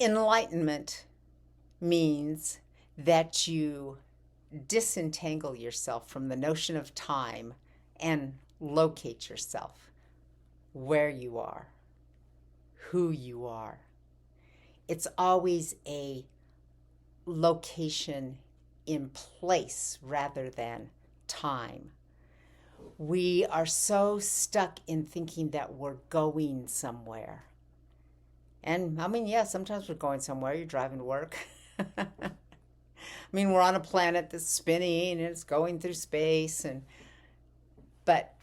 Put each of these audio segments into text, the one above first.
Enlightenment means that you disentangle yourself from the notion of time and locate yourself where you are, who you are. It's always a location in place rather than time. We are so stuck in thinking that we're going somewhere. And I mean, yeah, sometimes we're going somewhere. You're driving to work. I mean, we're on a planet that's spinning and it's going through space. But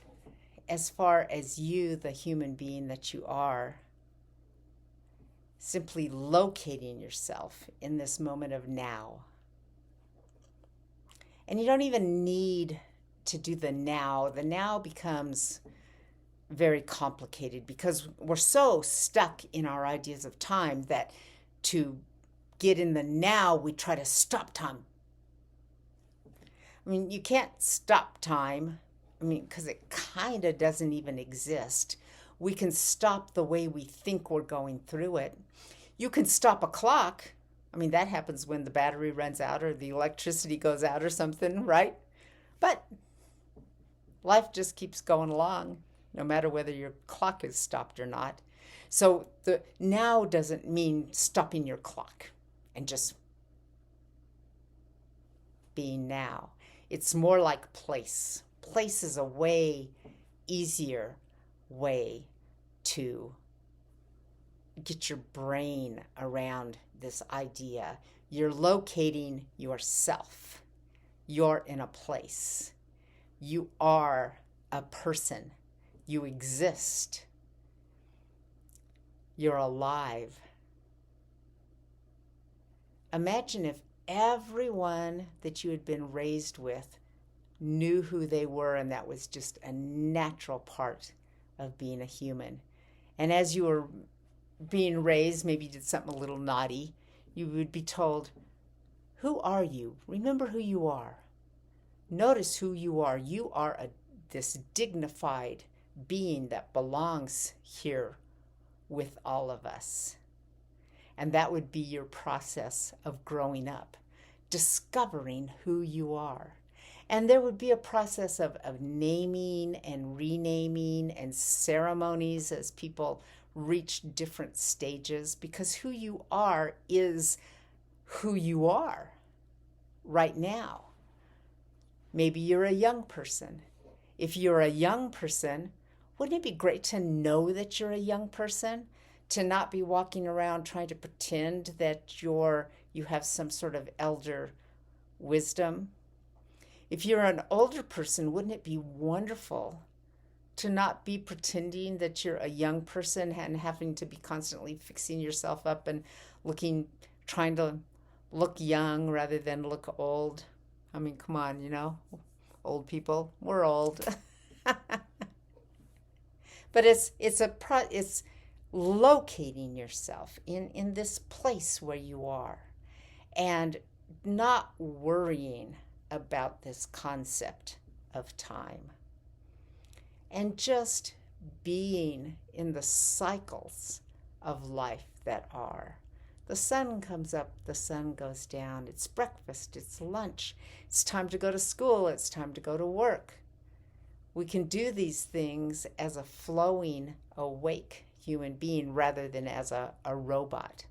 as far as you, the human being that you are, simply locating yourself in this moment of now. And you don't even need to do the now. The now becomes very complicated because we're so stuck in our ideas of time that to get in the now, we try to stop time. I mean, you can't stop time. I mean, because it kind of doesn't even exist. We can stop the way we think we're going through it. You can stop a clock. I mean, that happens when the battery runs out or the electricity goes out or something, right? But life just keeps going along, no matter whether your clock is stopped or not. So the now doesn't mean stopping your clock and just being now. It's more like place. Place is a way easier way to get your brain around this idea. You're locating yourself. You're in a place. You are a person. You exist. You're alive. Imagine if everyone that you had been raised with knew who they were, and that was just a natural part of being a human. And as you were being raised, maybe you did something a little naughty, you would be told, who are you? Remember who you are. Notice who you are. You are this dignified being that belongs here with all of us. And that would be your process of growing up, discovering who you are. And there would be a process of naming and renaming and ceremonies as people reach different stages, because who you are is who you are right now. Maybe you're a young person. If you're a young person, wouldn't it be great to know that you're a young person? To not be walking around trying to pretend that you have some sort of elder wisdom. If you're an older person, wouldn't it be wonderful to not be pretending that you're a young person and having to be constantly fixing yourself up and trying to look young rather than look old? I mean, come on, old people, we're old. But it's locating yourself in this place where you are and not worrying about this concept of time and just being in the cycles of life that are. The sun comes up, the sun goes down. It's breakfast, it's lunch. It's time to go to school, it's time to go to work. We can do these things as a flowing, awake human being rather than as a robot.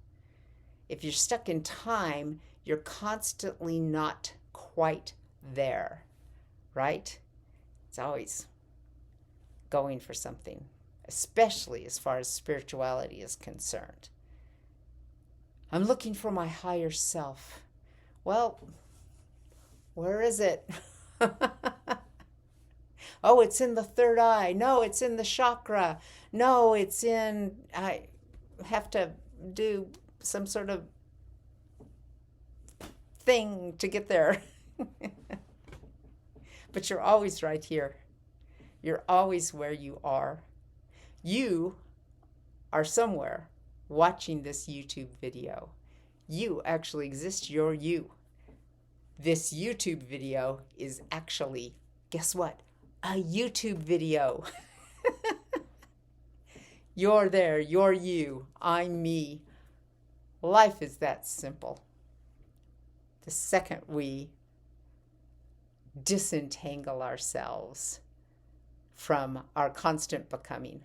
If you're stuck in time, you're constantly not quite there, right? It's always going for something, especially as far as spirituality is concerned. I'm looking for my higher self. Well, where is it? Oh, it's in the third eye. No, it's in the chakra. No, I have to do some sort of thing to get there. But you're always right here. You're always where you are. You are somewhere watching this YouTube video. You actually exist. You're you. This YouTube video is actually, guess what? A YouTube video. You're there. You're you. I'm me. Life is that simple. The second we disentangle ourselves from our constant becoming,